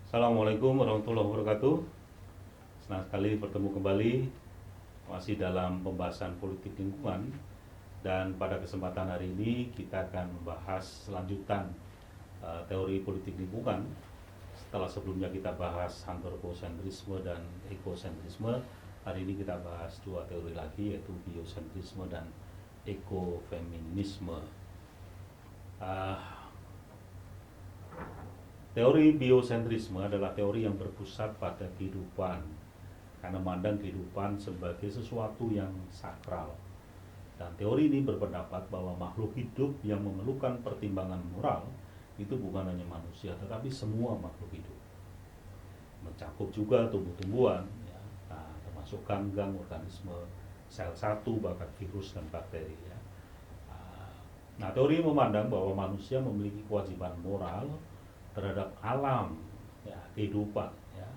Assalamualaikum warahmatullahi wabarakatuh. Senang sekali bertemu kembali masih dalam pembahasan politik lingkungan, dan pada kesempatan hari ini kita akan membahas lanjutan teori politik lingkungan. Setelah sebelumnya kita bahas antropocentrisme dan ekocentrisme, hari ini kita bahas dua teori lagi, yaitu biocentrisme dan ekofeminisme. Teori biocentrisme adalah teori yang berpusat pada kehidupan, karena memandang kehidupan sebagai sesuatu yang sakral. Dan teori ini berpendapat bahwa makhluk hidup yang memerlukan pertimbangan moral itu bukan hanya manusia, tetapi semua makhluk hidup. Mencakup juga tumbuh-tumbuhan, ya, termasuk ganggang, organisme, sel satu, bahkan virus dan bakteri. Ya. Nah, teori memandang bahwa manusia memiliki kewajiban moral terhadap alam, ya, kehidupan, ya.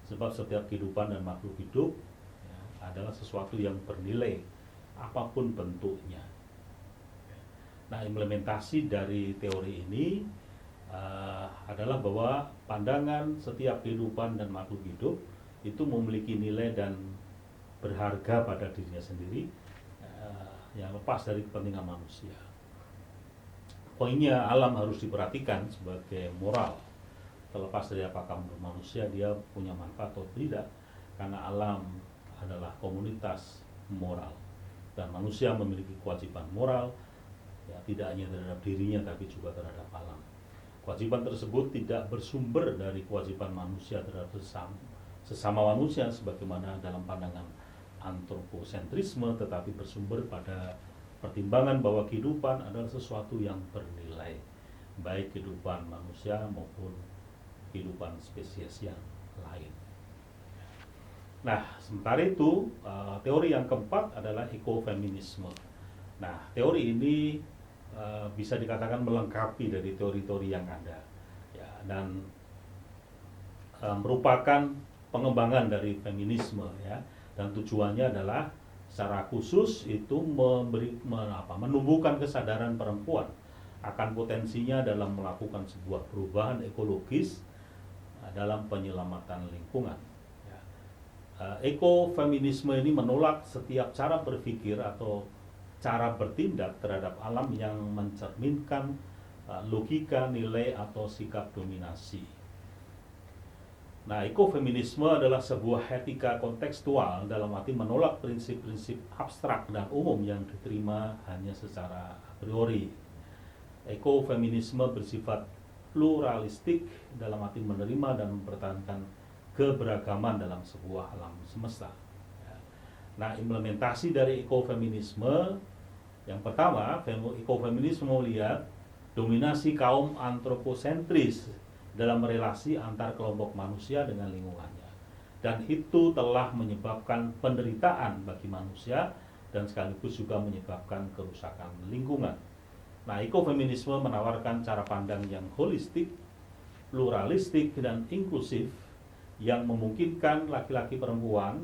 Sebab setiap kehidupan dan makhluk hidup, ya, adalah sesuatu yang bernilai apapun bentuknya. Nah, implementasi dari teori ini adalah bahwa pandangan setiap kehidupan dan makhluk hidup itu memiliki nilai dan berharga pada dirinya sendiri, yang lepas dari kepentingan manusia. Poinnya, alam harus diperhatikan sebagai moral, terlepas dari apakah menurut manusia dia punya manfaat atau tidak, karena alam adalah komunitas moral dan manusia memiliki kewajiban moral, ya, tidak hanya terhadap dirinya tapi juga terhadap alam. Kewajiban tersebut tidak bersumber dari kewajiban manusia terhadap sesama manusia sebagaimana dalam pandangan antropocentrisme, tetapi bersumber pada pertimbangan bahwa kehidupan adalah sesuatu yang bernilai, baik kehidupan manusia maupun kehidupan spesies yang lain. Nah, sementara itu teori yang keempat adalah ekofeminisme. Nah, teori ini bisa dikatakan melengkapi dari teori-teori yang ada, ya, dan merupakan pengembangan dari feminisme, ya, dan tujuannya adalah secara khusus itu menumbuhkan kesadaran perempuan akan potensinya dalam melakukan sebuah perubahan ekologis dalam penyelamatan lingkungan. Ekofeminisme ini menolak setiap cara berpikir atau cara bertindak terhadap alam yang mencerminkan logika, nilai, atau sikap dominasi. Nah, ekofeminisme adalah sebuah etika kontekstual dalam arti menolak prinsip-prinsip abstrak dan umum yang diterima hanya secara a priori. Ekofeminisme bersifat pluralistik dalam arti menerima dan mempertahankan keberagaman dalam sebuah alam semesta. Nah, implementasi dari ekofeminisme yang pertama, ekofeminisme melihat dominasi kaum antropocentris dalam relasi antar kelompok manusia dengan lingkungannya, dan itu telah menyebabkan penderitaan bagi manusia dan sekaligus juga menyebabkan kerusakan lingkungan. Nah, ekofeminisme menawarkan cara pandang yang holistik, pluralistik, dan inklusif yang memungkinkan laki-laki perempuan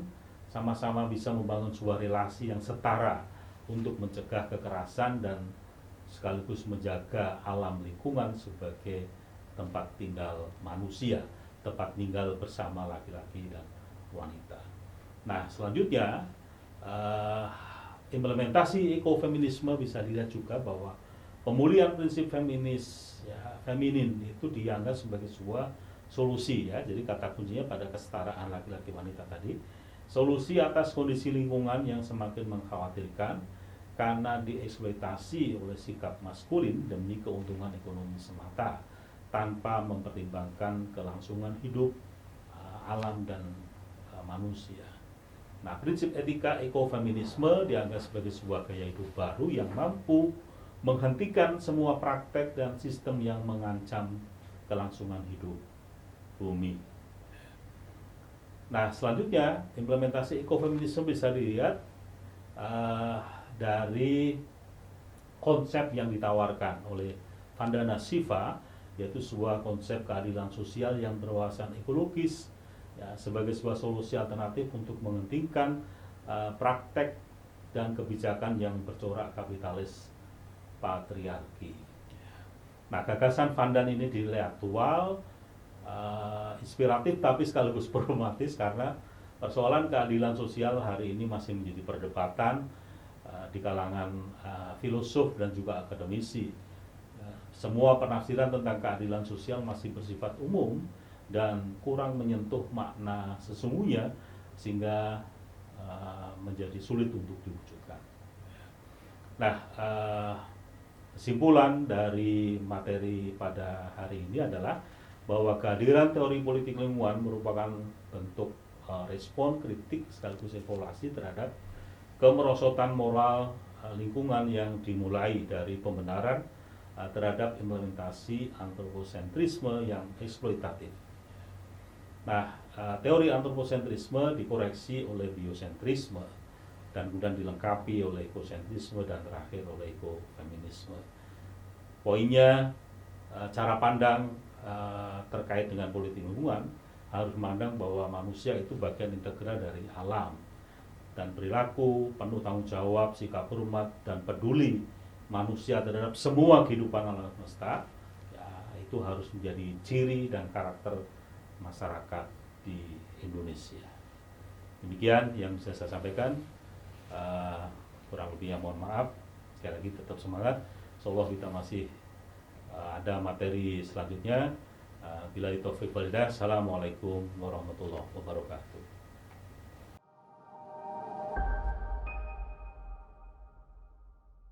sama-sama bisa membangun sebuah relasi yang setara untuk mencegah kekerasan dan sekaligus menjaga alam lingkungan sebagai tempat tinggal manusia, tempat tinggal bersama laki-laki dan wanita. Nah, selanjutnya implementasi ekofeminisme bisa dilihat juga bahwa pemulihan prinsip feminis, ya, feminin itu dianggap sebagai sebuah solusi, ya. Jadi kata kuncinya pada kesetaraan laki-laki wanita tadi, solusi atas kondisi lingkungan yang semakin mengkhawatirkan karena dieksploitasi oleh sikap maskulin demi keuntungan ekonomi semata, tanpa mempertimbangkan kelangsungan hidup alam dan manusia. Nah, prinsip etika ekofeminisme dianggap sebagai sebuah gaya hidup baru yang mampu menghentikan semua praktek dan sistem yang mengancam kelangsungan hidup bumi. Nah, selanjutnya implementasi ekofeminisme bisa dilihat dari konsep yang ditawarkan oleh Vandana Shiva, yaitu sebuah konsep keadilan sosial yang berwawasan ekologis, ya, sebagai sebuah solusi alternatif untuk menghentikan praktek dan kebijakan yang bercorak kapitalis patriarki. Nah, gagasan Vandan ini dinilai aktual inspiratif tapi sekaligus problematis, karena persoalan keadilan sosial hari ini masih menjadi perdebatan di kalangan filosof dan juga akademisi. Semua penafsiran tentang keadilan sosial masih bersifat umum dan kurang menyentuh makna sesungguhnya, sehingga menjadi sulit untuk diwujudkan. Nah, kesimpulan dari materi pada hari ini adalah bahwa kehadiran teori politik lingkungan merupakan bentuk respon kritik sekaligus evaluasi terhadap kemerosotan moral lingkungan yang dimulai dari pembenaran terhadap implementasi antroposentrisme yang eksploitatif. Nah, teori antroposentrisme dikoreksi oleh biosentrisme dan kemudian dilengkapi oleh ekosentrisme dan terakhir oleh ekofeminisme. Poinnya, cara pandang terkait dengan politik lingkungan harus memandang bahwa manusia itu bagian integral dari alam, dan perilaku penuh tanggung jawab, sikap hormat dan peduli manusia terhadap semua kehidupan alam semesta, ya, itu harus menjadi ciri dan karakter masyarakat di Indonesia. Demikian yang bisa saya sampaikan. Kurang lebihnya mohon maaf. Sekali lagi tetap semangat. Insyaallah kita masih ada materi selanjutnya. Billahi taufiq wal hidayah. Assalamualaikum warahmatullahi wabarakatuh.